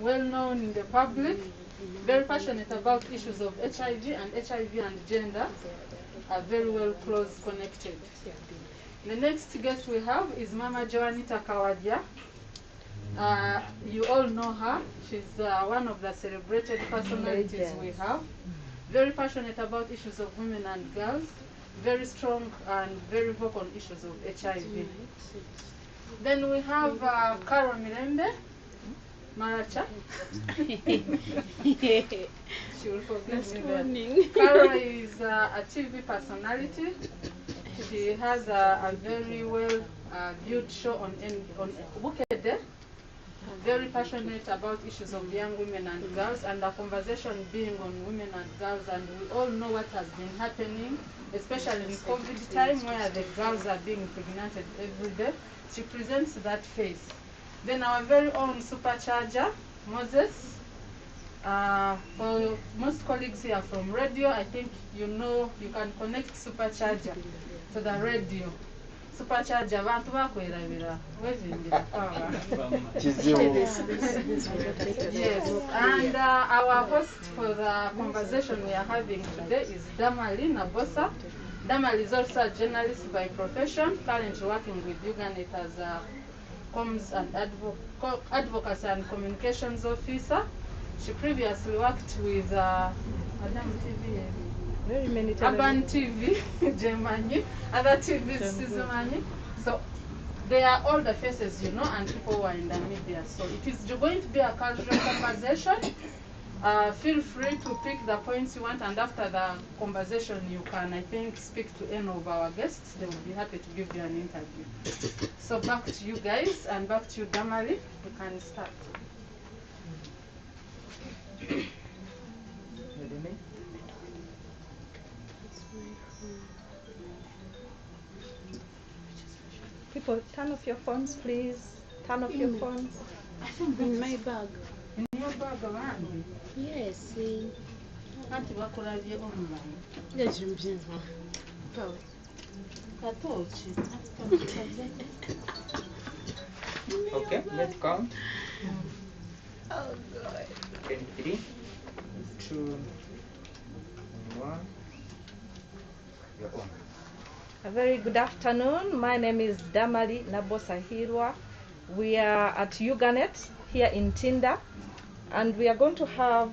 well known in the public, very passionate about issues of HIV, and HIV and gender are very well close connected. The next guest we have is Mama Joanita Kawadya. You all know her. She's one of the celebrated personalities we have. Very passionate about issues of women and girls. Very strong and very vocal on issues of HIV. Then we have Carol Mirembe Maracha. She will forgive me then. Carol is a TV personality. She has a very well viewed show on Bukede. Very passionate about issues of young women and girls, and the conversation being on women and girls, and we all know what has been happening, especially in COVID time where the girls are being impregnated every day. She presents that face. Then our very own supercharger, Moses. For most colleagues here from radio, I think you know you can connect supercharger to the radio. Supercharger abantu bakwelabira wevingira yes, and our host for the conversation we are having today is Damali Nabosa. Damali is also a journalist by profession, currently working with UGANET as a comms and advocacy and communications officer. She previously worked with Madam TV, very many Urban TV, Germany, other TVs, Sizumani. So they are all the faces you know, and people who are in the media. So it is going to be a casual conversation. Feel free to pick the points you want, and after the conversation you can, I think, speak to any of our guests. They will be happy to give you an interview. So back to you guys, and back to you, Damali. We can start. People, turn off your phones, please. Turn off your phones. In my bag. In your bag, around? Yes. Okay, let's count. Oh God. 3, 2, 1. You're on. A very good afternoon. My name is Damali Nabosa Hirwa. We are at UGANET here in Tinda, and we are going to have,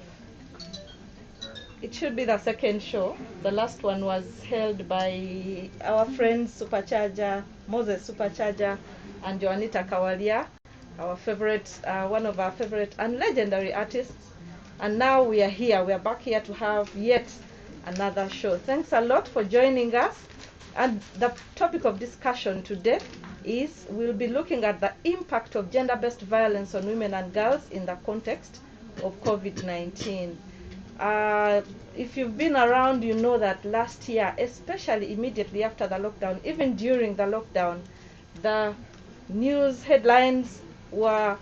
it should be the second show. The last one was held by our friends Supercharger, Moses Supercharger, and Joanita Kawalia, our favorite, one of our favorite and legendary artists. And now we are here. We are back here to have yet another show. Thanks a lot for joining us. And the topic of discussion today is we'll be looking at the impact of gender-based violence on women and girls in the context of COVID-19. If you've been around, you know that last year, especially immediately after the lockdown, even during the lockdown, the news headlines were,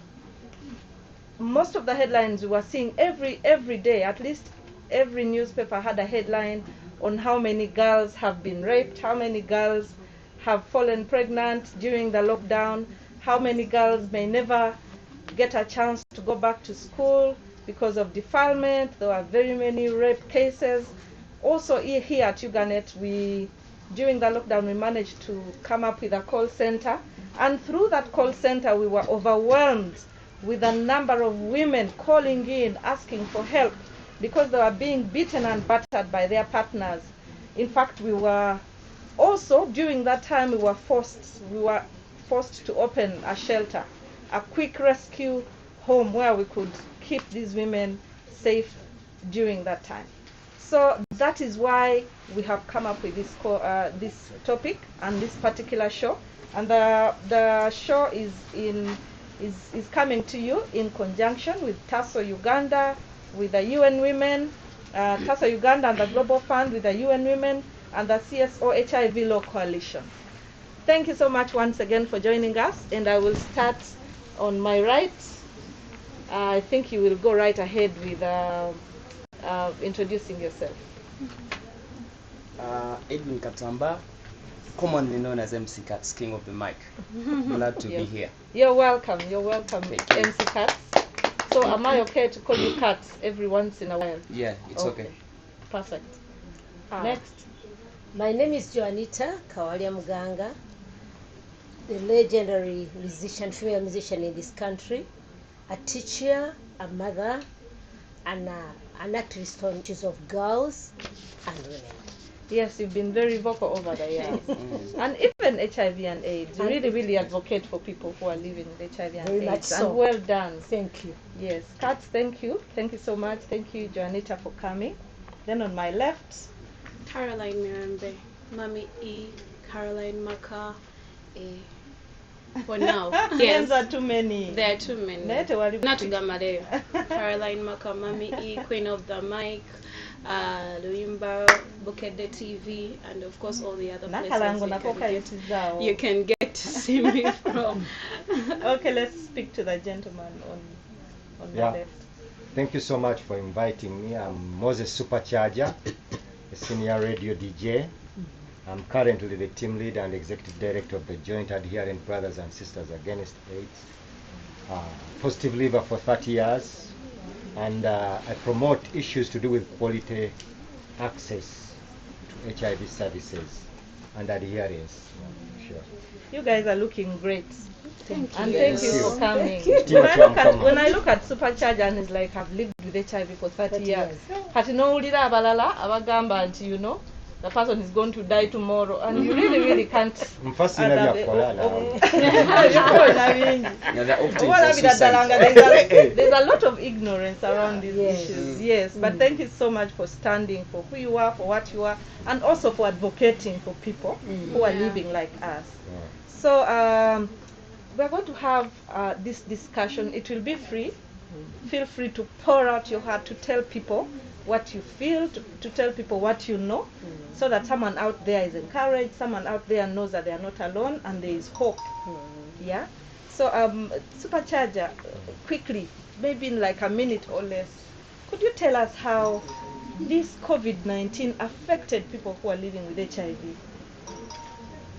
most of the headlines we were seeing every day, at least every newspaper had a headline on how many girls have been raped, how many girls have fallen pregnant during the lockdown, how many girls may never get a chance to go back to school because of defilement. There were very many rape cases. Also here at UGANET, during the lockdown, we managed to come up with a call center, and through that call center we were overwhelmed with a number of women calling in asking for help because they were being beaten and battered by their partners. In fact, we were also, during that time, we were forced to open a shelter, a quick rescue home where we could keep these women safe during that time. So that is why we have come up with this topic and this particular show. And the show is coming to you in conjunction with TASO Uganda, with the UN Women, TASO Uganda and the Global Fund with the UN Women, and the CSO HIV Law Coalition. Thank you so much once again for joining us, and I will start on my right. I think you will go right ahead with introducing yourself. Edwin Katamba, commonly known as MC Katz, King of the Mic. Glad to be here. You're welcome, MC Katz. So am I okay to call you Katz every once in a while? Yeah, it's okay. Perfect. Next. My name is Joanita Kawalia Muganga, the legendary musician, female musician in this country, a teacher, a mother, and an activist on issues of girls and women. Yes, you've been very vocal over the years. And even HIV and AIDS. You really advocate for people who are living with HIV and Very AIDS. much so. And well done. Thank you. Yes. Katz, thank you. Thank you so much. Thank you, Joanita, for coming. Then on my left, Caroline Mirambe, Mami E, Caroline Maka E. For now, names are too many. there are too many. Nete wali- Not Gamadeo. Caroline Maka, Mami E, Queen of the Mic, Luimba, Bukede TV, and of course all the other Nakalango places nakoka yuti zao. you can get to see me from. Okay, let's speak to the gentleman on Yeah. the left. Thank you so much for inviting me. I'm Moses Supercharger, a senior radio DJ. I'm currently the team leader and executive director of the Joint Adherent Brothers and Sisters Against AIDS. Positive liver for 30 years, and I promote issues to do with quality access to HIV services and adherence. Sure. You guys are looking great. Thank you. And thank you for coming. you. When I look at Supercharger and it's like I've lived with HIV for 30 years. Kati nowulira abalala abagamba nti, you know, the person is going to die tomorrow, and you really can't. Mfasi na byakola nawe. Yeah, they're often Oba for labira suicide. ddala there's a lot of ignorance around these Yes. issues. Yes, but thank you so much for standing for who you are, for what you are, and also for advocating for people who are living like us. So we're going to have this discussion. It will be free. Feel free to pour out your heart, to tell people what you feel, to tell people what you know, so that someone out there is encouraged, someone out there knows that they are not alone and there is hope. Yeah. So Supercharger, quickly, maybe in like a minute or less, could you tell us how this COVID-19 affected people who are living with HIV?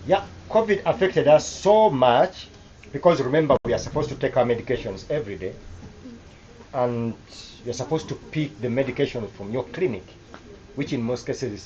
Yeah, COVID affected us so much because remember we are supposed to take our medications every day, and you're supposed to pick the medication from your clinic, which in most cases is